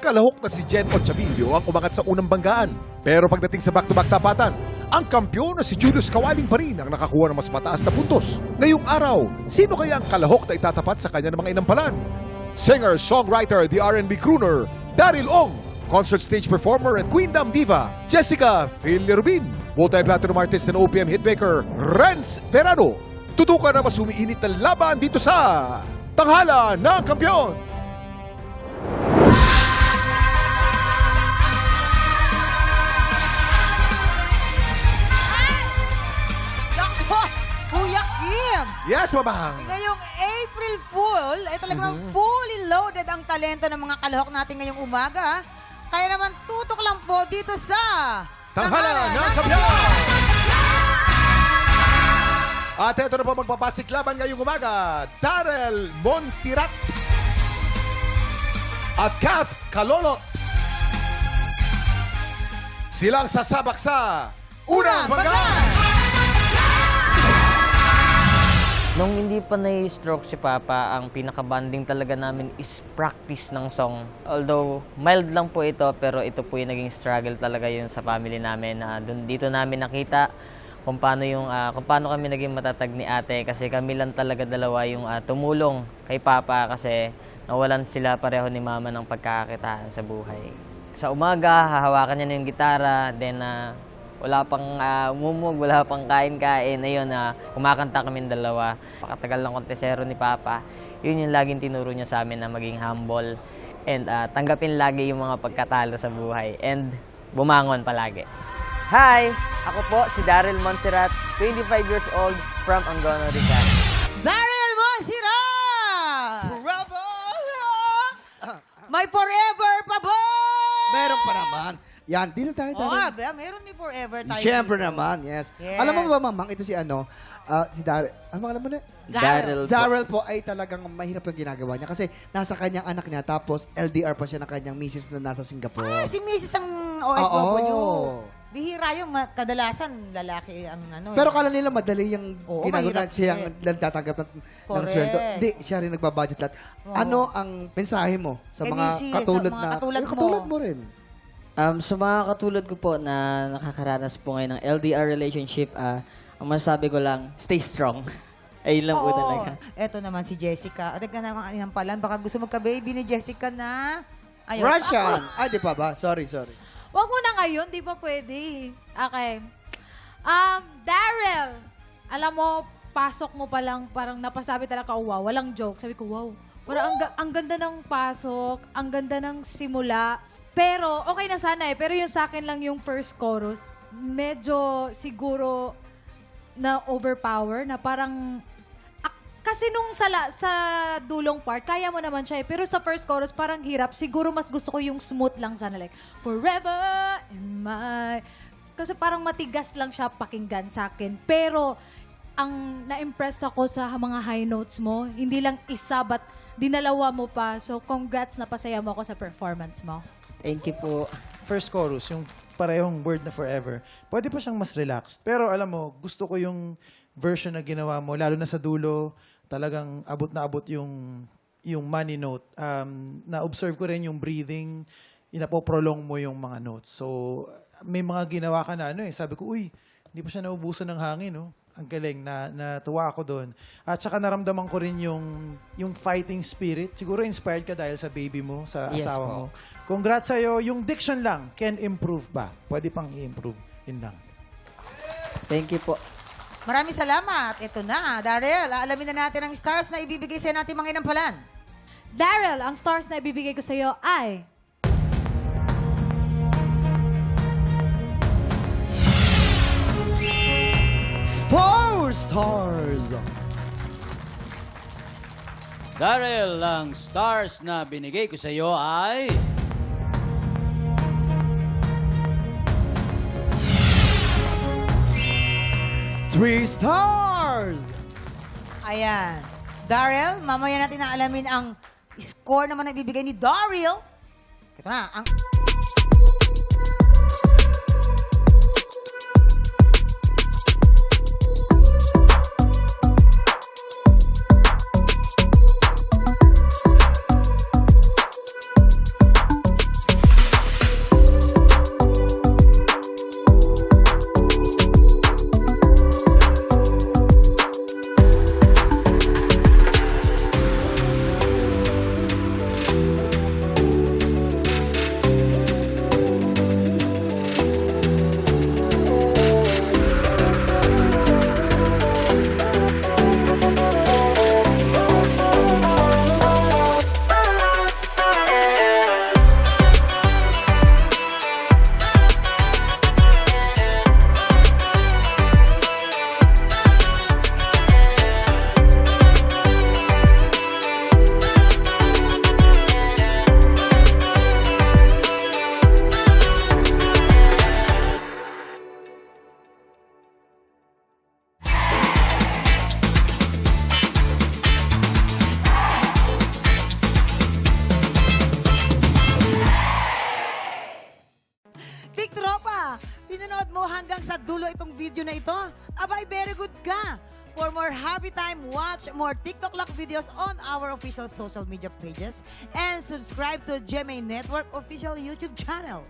kalahok na si Jen Ochabilio ang umangat sa unang banggaan. Pero pagdating sa back-to-back tapatan, ang kampiyon na si Julius Kawaling pa rin ang nakakuha ng mas mataas na puntos. Ngayong araw, sino kaya ang kalahok na itatapat sa kanya ng mga inampalan? Singer, songwriter, the R&B crooner, Daryl Ong, concert stage performer and Queen Dam Diva, Jessica Villarubin, multi-platinum artist and OPM hitmaker, Renz Verano. Tutukan na mas umiinit na laban dito sa Tanghala ng Kampiyon! Nako, Kuya Kim! Yes, Mamang! Ngayong April Fool, ay talagang fully loaded ang talento ng mga kalahok natin ngayong umaga. Kaya naman tutok lang po dito sa Tanghala ng Kampiyon! At ito na po magpapasiklaban ngayong umaga, Darrell Monsirat at Kath Kalolot. Silang sasabak sa unang banggaan! Nung hindi pa na-stroke si Papa, ang pinaka-bonding talaga namin is practice ng song. Although mild lang po ito, pero ito po yung naging struggle talaga yun sa family namin. Dito namin nakita kung paano kami naging matatag ni ate, kasi kami lang talaga dalawa yung tumulong kay Papa kasi nawalan sila pareho ni Mama ng pagkakakitaan sa buhay. Sa umaga, hahawakan niya na yung gitara, then wala pang umumog, wala pang kain-kain. Ayun, kumakanta kami dalawa. Pakatagal ng kontesero ni Papa, yun yung laging tinuro niya sa amin na maging humble and tanggapin lagi yung mga pagkatalo sa buhay and bumangon palagi. Hi! Ako po si Daryl Monsirat, 25 years old from Angono, Rizal. Daryl Monsirat! Bravo! May forever pa ba? Meron pa naman. Yan, dito tayo. Oo nga, ba? Meron may forever tayo. Siyempre dito. naman, yes. Yes. Alam mo ba, Mamang, ito si si Daryl. Ano alam mo na? Daryl. Daryl po ay talagang mahirap yung ginagawa niya kasi nasa kanyang anak niya tapos LDR pa siya ng kanyang misis na nasa Singapore. Si Mrs. ang OFW. Oo. Bihira yung kadalasan lalaki ang ano. Pero kala nila madali yung Oo, ginagawa mahirap siya eh. lang tatanggap ng Correct. sweldo. Hindi, siya rin nagbabudget lahat. Oo. Ano ang mensahe mo sa Kay mga Missy, katulad sa mga na... katulad mo. Katulad mo rin. Sa mga katulad ko po na nakakaranas po ngayon ng LDR relationship, ang masasabi ko lang, stay strong. Ayun lang po talaga. Eto naman si Jessica. At ka naman inampalan. Baka gusto magka-baby ni Jessica na. Ayaw. Russian! Ay, di pa ba? Sorry. Wag mo na ngayon, di pa pwede. Okay. Daryl, alam mo, pasok mo pa lang, parang napasabi talaga, wow, walang joke. Sabi ko, wow, parang ang ganda ng pasok, ang ganda ng simula. Pero, okay na sana eh. Pero yung sa akin lang yung first chorus, medyo siguro na overpower, na parang kasi nung sa dulong part, kaya mo naman siya eh. Pero sa first chorus, parang hirap. Siguro mas gusto ko yung smooth lang sana. Like, forever in my... Kasi parang matigas lang siya pakinggan sa akin. Pero, ang na-impress ako sa mga high notes mo, hindi lang isa, but dinalawa mo pa. So, congrats, napasaya mo ako sa performance mo. Thank you po. First chorus, yung parehong word na forever, pwede pa siyang mas relaxed. Pero alam mo, gusto ko yung version na ginawa mo, lalo na sa dulo, talagang abot na abot yung money note. Na-observe ko rin yung breathing, inapoprolong mo yung mga notes. So, may mga ginawa ka na, sabi ko, uy, hindi pa siya naubusan ng hangin, no? Ang galing, natuwa ako doon. At saka naramdaman ko rin yung fighting spirit. Siguro inspired ka dahil sa baby mo, sa Yes, asawa po. mo. Congrats sa'yo. Yung diction lang, can improve ba? Pwede pang i-improve. Yun lang. Thank you po. Maraming salamat. Ito na, Daryl. Alamin na natin ang stars na ibibigay sa natin mga inampalan. Daryl, ang stars na ibibigay ko sa'yo ay... Four stars! Daryl, ang stars na binigay ko sa iyo ay... Three stars! Ayan. Daryl, mamaya natin na alamin ang score naman na ibibigay ni Daryl. Ito na, ang... pinanood mo hanggang sa dulo itong video na ito, abay, very good ka. For more happy time, watch more TikTok Lock videos on our official social media pages and subscribe to GMA Network official YouTube channel.